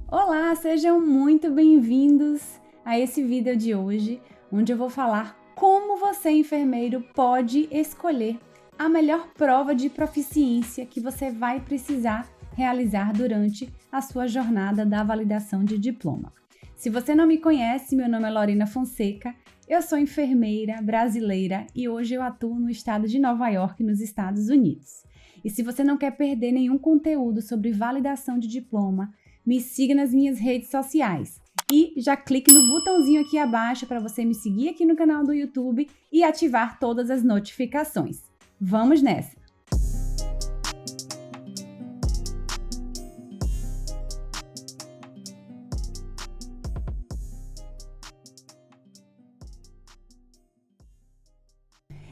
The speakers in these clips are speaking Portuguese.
Olá, sejam muito bem-vindos a esse vídeo de hoje, onde eu vou falar como você, enfermeiro, pode escolher a melhor prova de proficiência que você vai precisar realizar durante a sua jornada da validação de diploma. Se você não me conhece, meu nome é Lorena Fonseca, eu sou enfermeira brasileira e hoje eu atuo no estado de Nova York, nos Estados Unidos. E se você não quer perder nenhum conteúdo sobre validação de diploma, me siga nas minhas redes sociais e já clique no botãozinho aqui abaixo para você me seguir aqui no canal do YouTube e ativar todas as notificações. Vamos nessa!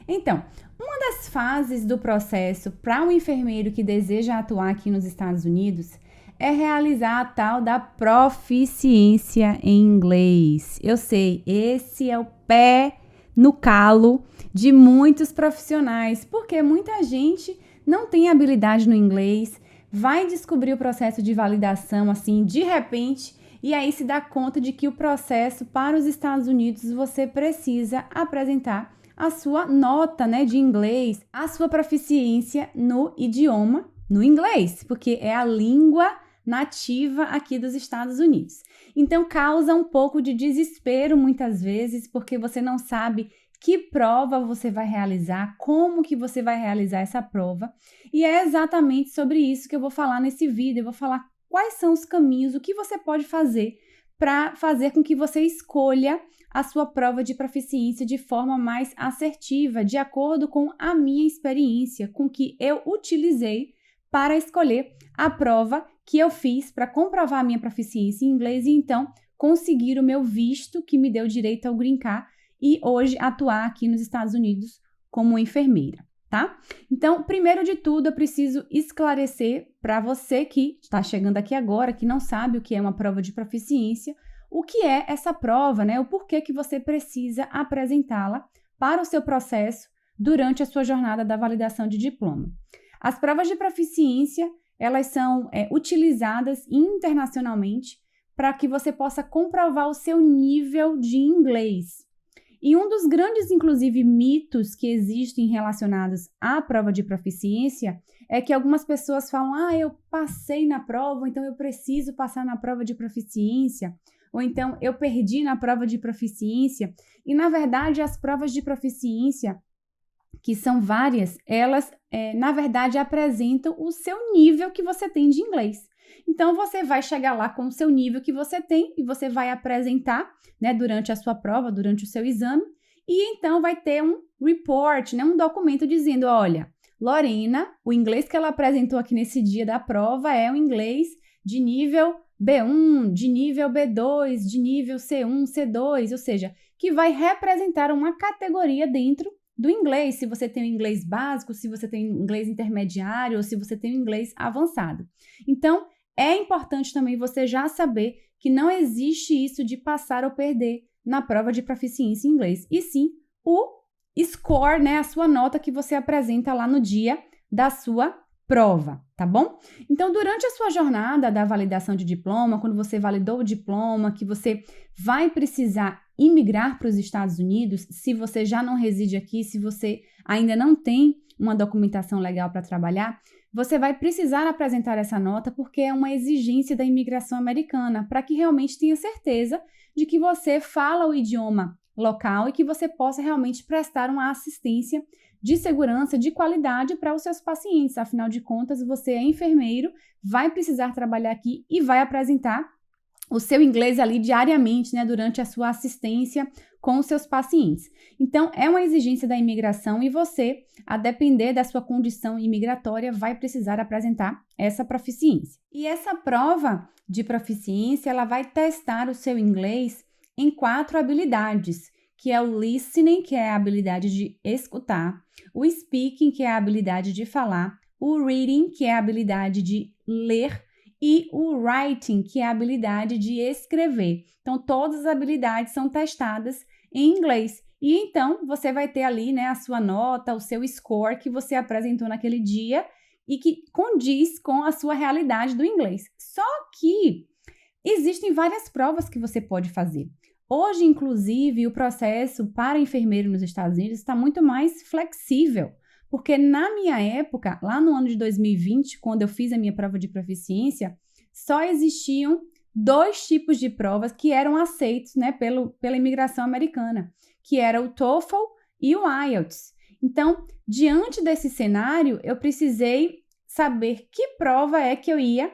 Então, uma das fases do processo para um enfermeiro que deseja atuar aqui nos Estados Unidos é realizar a tal da proficiência em inglês. Eu sei, esse é o pé no calo de muitos profissionais, porque muita gente não tem habilidade no inglês, vai descobrir o processo de validação assim de repente e aí se dá conta de que o processo para os Estados Unidos você precisa apresentar a sua nota, de inglês, a sua proficiência no idioma, no inglês, porque é a língua nativa aqui dos Estados Unidos. Então causa um pouco de desespero muitas vezes, porque você não sabe que prova você vai realizar, como que você vai realizar essa prova. E é exatamente sobre isso que eu vou falar nesse vídeo. Eu vou falar quais são os caminhos, o que você pode fazer para fazer com que você escolha a sua prova de proficiência de forma mais assertiva, de acordo com a minha experiência, com que eu utilizei para escolher a prova que eu fiz para comprovar a minha proficiência em inglês e então conseguir o meu visto que me deu direito ao Green Card e hoje atuar aqui nos Estados Unidos como enfermeira, tá? Então, primeiro de tudo, eu preciso esclarecer para você que está chegando aqui agora, que não sabe o que é uma prova de proficiência, o que é essa prova, o porquê que você precisa apresentá-la para o seu processo durante a sua jornada da validação de diploma. As provas de proficiência, elas são utilizadas internacionalmente para que você possa comprovar o seu nível de inglês. E um dos grandes, inclusive, mitos que existem relacionados à prova de proficiência é que algumas pessoas falam, eu passei na prova, então eu preciso passar na prova de proficiência, ou então eu perdi na prova de proficiência. E, na verdade, as provas de proficiência, que são várias, elas, na verdade, apresentam o seu nível que você tem de inglês. Então, você vai chegar lá com o seu nível que você tem e você vai apresentar, durante a sua prova, durante o seu exame, e então vai ter um report, um documento dizendo, olha, Lorena, o inglês que ela apresentou aqui nesse dia da prova é um inglês de nível B1, de nível B2, de nível C1, C2, ou seja, que vai representar uma categoria dentro do inglês, se você tem o inglês básico, se você tem o inglês intermediário ou se você tem o inglês avançado. Então, é importante também você já saber que não existe isso de passar ou perder na prova de proficiência em inglês, e sim o score, a sua nota que você apresenta lá no dia da sua prova, tá bom? Então, durante a sua jornada da validação de diploma, quando você validou o diploma, que você vai precisar imigrar para os Estados Unidos, se você já não reside aqui, se você ainda não tem uma documentação legal para trabalhar, você vai precisar apresentar essa nota porque é uma exigência da imigração americana, para que realmente tenha certeza de que você fala o idioma local e que você possa realmente prestar uma assistência de segurança, de qualidade para os seus pacientes. Afinal de contas, você é enfermeiro, vai precisar trabalhar aqui e vai apresentar o seu inglês ali diariamente, durante a sua assistência com os seus pacientes. Então, é uma exigência da imigração e você, a depender da sua condição imigratória, vai precisar apresentar essa proficiência. E essa prova de proficiência, ela vai testar o seu inglês em 4 habilidades, que é o listening, que é a habilidade de escutar, o speaking, que é a habilidade de falar, o reading, que é a habilidade de ler, e o writing, que é a habilidade de escrever. Então, todas as habilidades são testadas em inglês. E então, você vai ter ali, a sua nota, o seu score que você apresentou naquele dia e que condiz com a sua realidade do inglês. Só que existem várias provas que você pode fazer. Hoje, inclusive, o processo para enfermeiro nos Estados Unidos está muito mais flexível, porque na minha época, lá no ano de 2020, quando eu fiz a minha prova de proficiência, só existiam 2 tipos de provas que eram aceitos, né, pela imigração americana, que era o TOEFL e o IELTS. Então, diante desse cenário, eu precisei saber que prova é que eu ia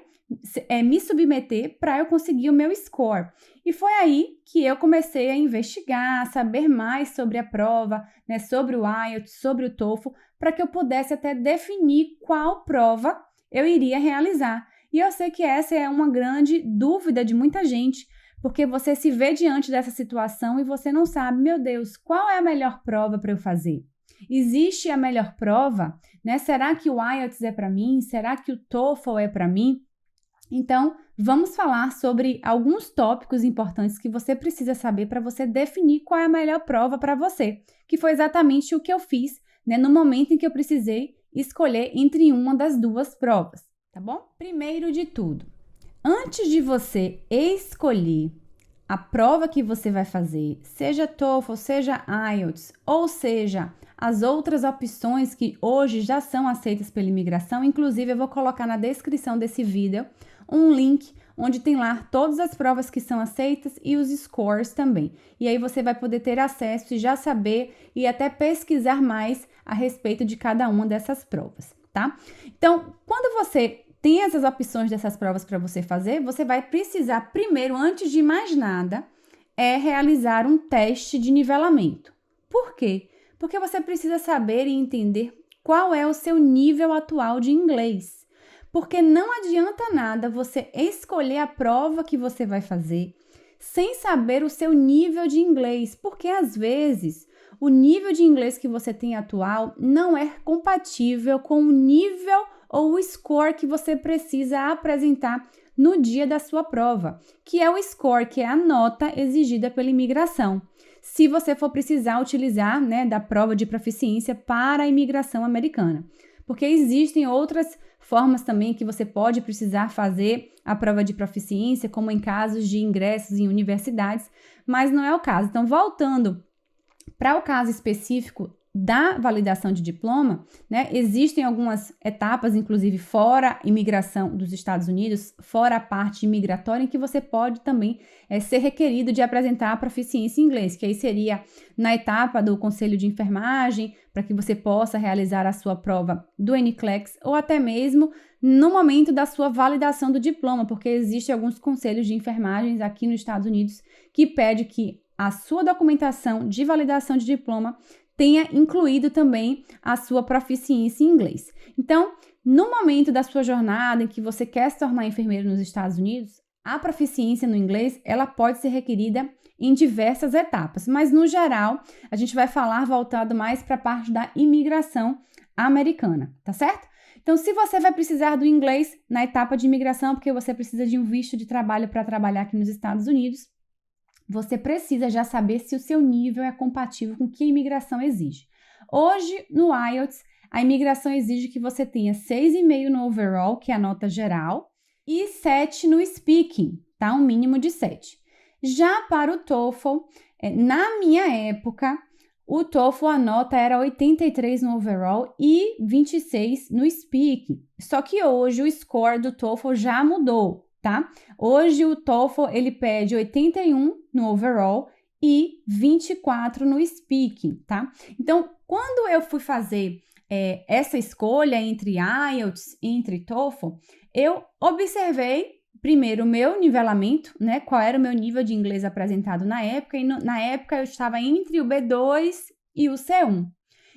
me submeter para eu conseguir o meu score. E foi aí que eu comecei a investigar, a saber mais sobre a prova, né, sobre o IELTS, sobre o TOEFL, para que eu pudesse até definir qual prova eu iria realizar. E eu sei que essa é uma grande dúvida de muita gente, porque você se vê diante dessa situação e você não sabe, meu Deus, qual é a melhor prova para eu fazer? Existe a melhor prova, né? Será que o IELTS é para mim? Será que o TOEFL é para mim? Então, vamos falar sobre alguns tópicos importantes que você precisa saber para você definir qual é a melhor prova para você, que foi exatamente o que eu fiz, né, no momento em que eu precisei escolher entre uma das 2 provas, tá bom? Primeiro de tudo, antes de você escolher a prova que você vai fazer, seja TOEFL, seja IELTS, ou seja, as outras opções que hoje já são aceitas pela imigração, inclusive eu vou colocar na descrição desse vídeo um link onde tem lá todas as provas que são aceitas e os scores também. E aí você vai poder ter acesso e já saber e até pesquisar mais a respeito de cada uma dessas provas, tá? Então, quando você tem essas opções dessas provas para você fazer, você vai precisar primeiro, antes de mais nada, realizar um teste de nivelamento. Por quê? Porque você precisa saber e entender qual é o seu nível atual de inglês. Porque não adianta nada você escolher a prova que você vai fazer sem saber o seu nível de inglês, porque às vezes o nível de inglês que você tem atual não é compatível com o nível ou o score que você precisa apresentar no dia da sua prova, que é o score, que é a nota exigida pela imigração, se você for precisar utilizar, né, da prova de proficiência para a imigração americana. Porque existem outras formas também que você pode precisar fazer a prova de proficiência, como em casos de ingressos em universidades, mas não é o caso. Então, voltando para o caso específico da validação de diploma, né, existem algumas etapas, inclusive fora a imigração dos Estados Unidos, fora a parte imigratória, em que você pode também ser requerido de apresentar a proficiência em inglês, que aí seria na etapa do conselho de enfermagem, para que você possa realizar a sua prova do NCLEX, ou até mesmo no momento da sua validação do diploma, porque existem alguns conselhos de enfermagens aqui nos Estados Unidos que pede que a sua documentação de validação de diploma tenha incluído também a sua proficiência em inglês. Então, no momento da sua jornada em que você quer se tornar enfermeiro nos Estados Unidos, a proficiência no inglês, ela pode ser requerida em diversas etapas, mas no geral, a gente vai falar voltado mais para a parte da imigração americana, tá certo? Então, se você vai precisar do inglês na etapa de imigração, porque você precisa de um visto de trabalho para trabalhar aqui nos Estados Unidos, você precisa já saber se o seu nível é compatível com o que a imigração exige. Hoje, no IELTS, a imigração exige que você tenha 6,5 no overall, que é a nota geral, e 7 no speaking, tá? Um mínimo de 7. Já para o TOEFL, na minha época, o TOEFL, a nota era 83 no overall e 26 no speaking. Só que hoje o score do TOEFL já mudou, tá? Hoje o TOEFL, ele pede 81 no overall e 24 no speaking, tá? Então, quando eu fui fazer essa escolha entre IELTS e entre TOEFL, eu observei primeiro o meu nivelamento, né? Qual era o meu nível de inglês apresentado na época, e na época eu estava entre o B2 e o C1.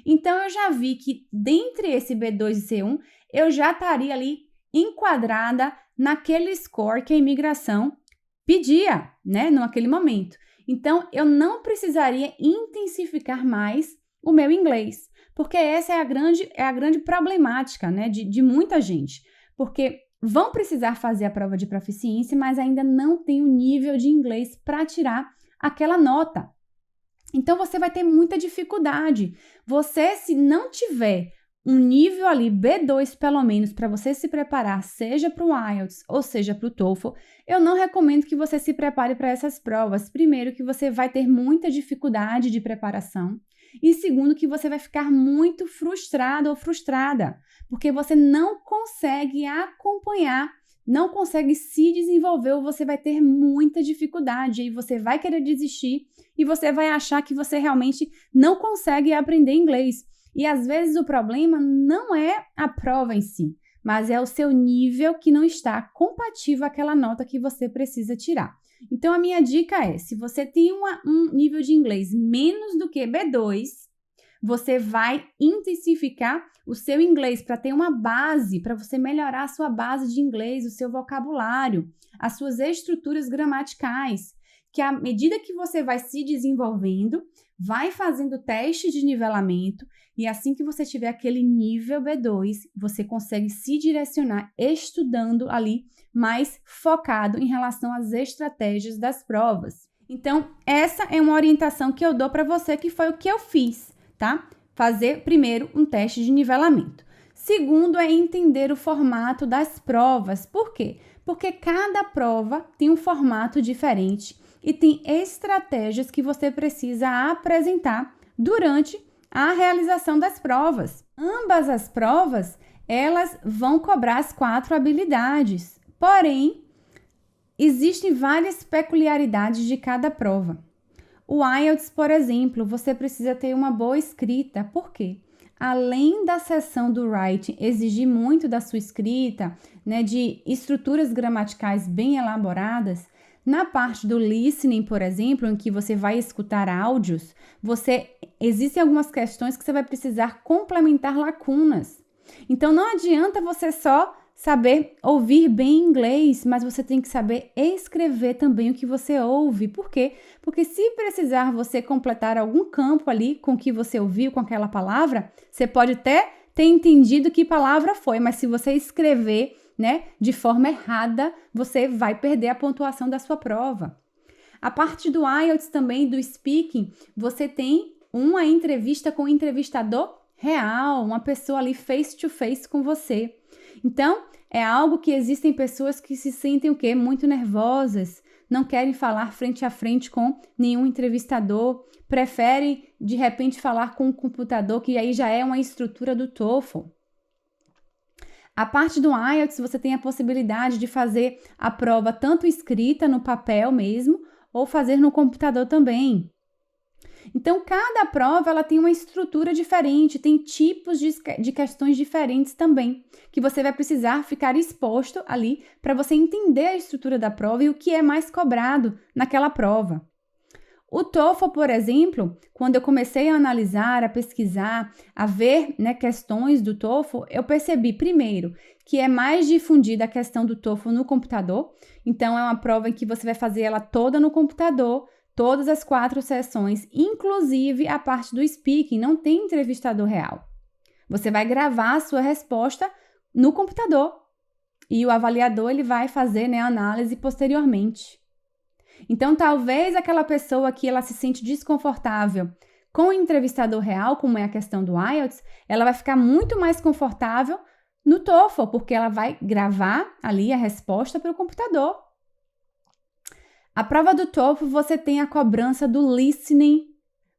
Então, eu já vi que dentre esse B2 e C1, eu já estaria ali enquadrada naquele score que a imigração pedia, né, naquele momento. Então, eu não precisaria intensificar mais o meu inglês, porque essa é a grande problemática, né, de muita gente, porque vão precisar fazer a prova de proficiência, mas ainda não tem o nível de inglês para tirar aquela nota. Então, você vai ter muita dificuldade. Você, se não tiver um nível ali B2 pelo menos para você se preparar, seja para o IELTS ou seja para o TOEFL, eu não recomendo que você se prepare para essas provas. Primeiro, que você vai ter muita dificuldade de preparação e segundo, que você vai ficar muito frustrado ou frustrada, porque você não consegue acompanhar, não consegue se desenvolver ou você vai ter muita dificuldade e você vai querer desistir e você vai achar que você realmente não consegue aprender inglês. E às vezes o problema não é a prova em si, mas é o seu nível que não está compatível àquela nota que você precisa tirar. Então a minha dica é, se você tem um nível de inglês menos do que B2, você vai intensificar o seu inglês para ter uma base, para você melhorar a sua base de inglês, o seu vocabulário, as suas estruturas gramaticais, que à medida que você vai se desenvolvendo, vai fazendo teste de nivelamento e assim que você tiver aquele nível B2, você consegue se direcionar estudando ali mais focado em relação às estratégias das provas. Então, essa é uma orientação que eu dou para você, que foi o que eu fiz, tá? Fazer primeiro um teste de nivelamento. Segundo é entender o formato das provas. Por quê? Porque cada prova tem um formato diferente e tem estratégias que você precisa apresentar durante a realização das provas. Ambas as provas, elas vão cobrar as 4 habilidades, porém, existem várias peculiaridades de cada prova. O IELTS, por exemplo, você precisa ter uma boa escrita. Por quê? Além da seção do writing exigir muito da sua escrita, né, de estruturas gramaticais bem elaboradas, na parte do listening, por exemplo, em que você vai escutar áudios, existem algumas questões que você vai precisar complementar lacunas. Então, não adianta você só saber ouvir bem inglês, mas você tem que saber escrever também o que você ouve. Por quê? Porque se precisar você completar algum campo ali com o que você ouviu, com aquela palavra, você pode até ter entendido que palavra foi, mas se você escrever, né, de forma errada, você vai perder a pontuação da sua prova. A parte do IELTS também, do speaking, você tem uma entrevista com um entrevistador real, uma pessoa ali face to face com você. Então, é algo que existem pessoas que se sentem o quê? Muito nervosas, não querem falar frente a frente com nenhum entrevistador, preferem, de repente, falar com um computador, que aí já é uma estrutura do TOEFL. A parte do IELTS, você tem a possibilidade de fazer a prova tanto escrita no papel mesmo, ou fazer no computador também. Então, cada prova ela tem uma estrutura diferente, tem tipos de questões diferentes também, que você vai precisar ficar exposto ali para você entender a estrutura da prova e o que é mais cobrado naquela prova. O TOEFL, por exemplo, quando eu comecei a analisar, a pesquisar, a ver, né, questões do TOEFL, eu percebi, primeiro, que é mais difundida a questão do TOEFL no computador. Então, é uma prova em que você vai fazer ela toda no computador, todas as 4 sessões, inclusive a parte do speaking, não tem entrevistador real. Você vai gravar a sua resposta no computador e o avaliador ele vai fazer, né, a análise posteriormente. Então, talvez aquela pessoa que ela se sente desconfortável com o entrevistador real, como é a questão do IELTS, ela vai ficar muito mais confortável no TOEFL, porque ela vai gravar ali a resposta para o computador. A prova do TOEFL, você tem a cobrança do listening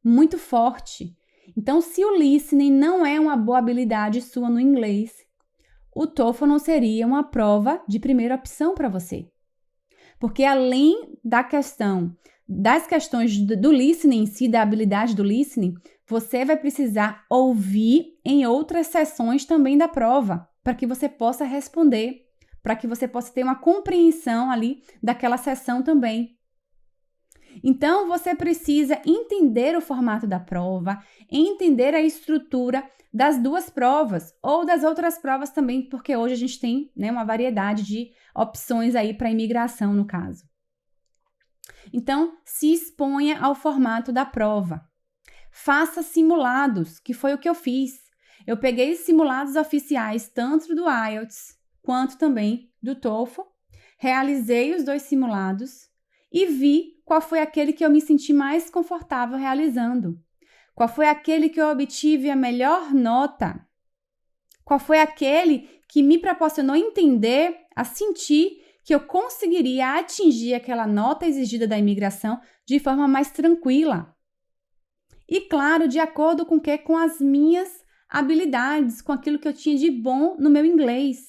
muito forte. Então, se o listening não é uma boa habilidade sua no inglês, o TOEFL não seria uma prova de primeira opção para você. Porque além das questões do listening em si, da habilidade do listening, você vai precisar ouvir em outras sessões também da prova, para que você possa responder, para que você possa ter uma compreensão ali daquela sessão também. Então, você precisa entender o formato da prova, entender a estrutura das 2 provas ou das outras provas também, porque hoje a gente tem, né, uma variedade de opções aí para imigração, no caso. Então, se exponha ao formato da prova. Faça simulados, que foi o que eu fiz. Eu peguei simulados oficiais, tanto do IELTS quanto também do TOEFL, realizei os 2 simulados e vi qual foi aquele que eu me senti mais confortável realizando. Qual foi aquele que eu obtive a melhor nota. Qual foi aquele que me proporcionou entender, a sentir que eu conseguiria atingir aquela nota exigida da imigração de forma mais tranquila? E claro, de acordo com o quê? Com as minhas habilidades, com aquilo que eu tinha de bom no meu inglês.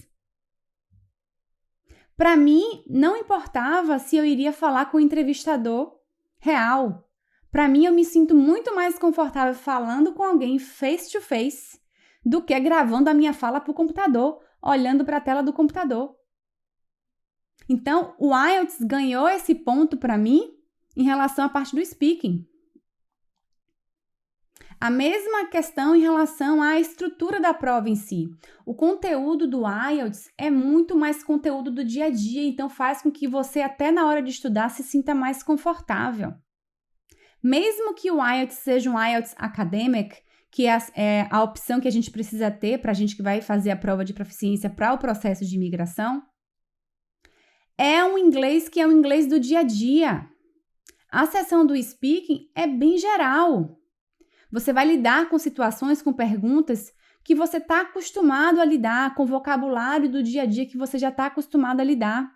Para mim, não importava se eu iria falar com o entrevistador real. Para mim, eu me sinto muito mais confortável falando com alguém face to face do que gravando a minha fala para o computador, olhando para a tela do computador. Então, o IELTS ganhou esse ponto para mim em relação à parte do speaking. A mesma questão em relação à estrutura da prova em si. O conteúdo do IELTS é muito mais conteúdo do dia a dia, então faz com que você até na hora de estudar se sinta mais confortável. Mesmo que o IELTS seja um IELTS Academic, que é a opção que a gente precisa ter para a gente que vai fazer a prova de proficiência para o processo de imigração, é um inglês que é um inglês do dia a dia. A seção do speaking é bem geral. Você vai lidar com situações, com perguntas que você está acostumado a lidar, com o vocabulário do dia a dia que você já está acostumado a lidar.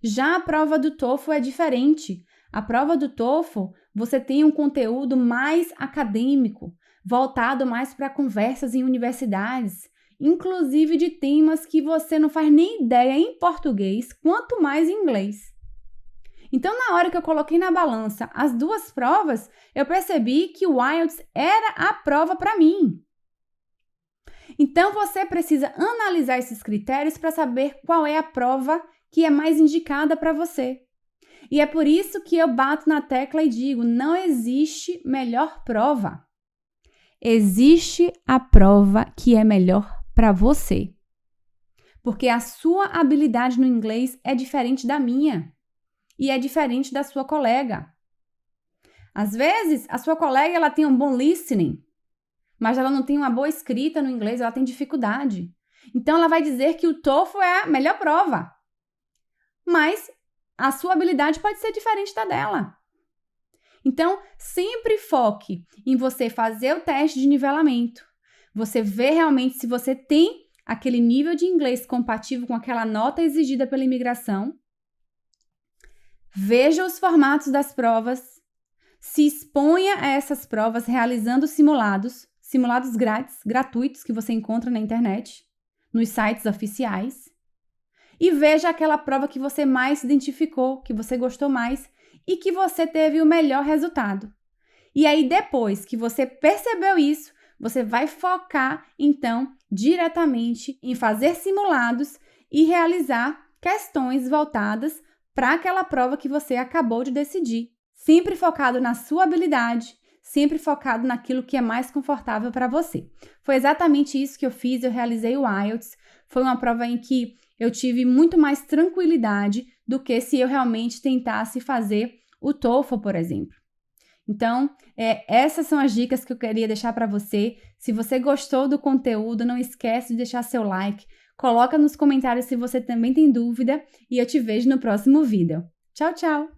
Já a prova do TOEFL é diferente. A prova do TOEFL, você tem um conteúdo mais acadêmico, voltado mais para conversas em universidades, inclusive de temas que você não faz nem ideia em português, quanto mais em inglês. Então, na hora que eu coloquei na balança as duas provas, eu percebi que o IELTS era a prova para mim. Então, você precisa analisar esses critérios para saber qual é a prova que é mais indicada para você. E é por isso que eu bato na tecla e digo, não existe melhor prova. Existe a prova que é melhor para você. Porque a sua habilidade no inglês é diferente da minha. E é diferente da sua colega. Às vezes, a sua colega ela tem um bom listening, mas ela não tem uma boa escrita no inglês, ela tem dificuldade. Então, ela vai dizer que o TOEFL é a melhor prova. Mas a sua habilidade pode ser diferente da dela. Então, sempre foque em você fazer o teste de nivelamento. Você vê realmente se você tem aquele nível de inglês compatível com aquela nota exigida pela imigração. Veja os formatos das provas, se exponha a essas provas realizando simulados gratuitos que você encontra na internet, nos sites oficiais, e veja aquela prova que você mais se identificou, que você gostou mais e que você teve o melhor resultado. E aí, depois que você percebeu isso, você vai focar, então, diretamente em fazer simulados e realizar questões voltadas para aquela prova que você acabou de decidir. Sempre focado na sua habilidade, sempre focado naquilo que é mais confortável para você. Foi exatamente isso que eu fiz, eu realizei o IELTS. Foi uma prova em que eu tive muito mais tranquilidade do que se eu realmente tentasse fazer o TOEFL, por exemplo. Então, essas são as dicas que eu queria deixar para você. Se você gostou do conteúdo, não esquece de deixar seu like. Coloca nos comentários se você também tem dúvida e eu te vejo no próximo vídeo. Tchau, tchau!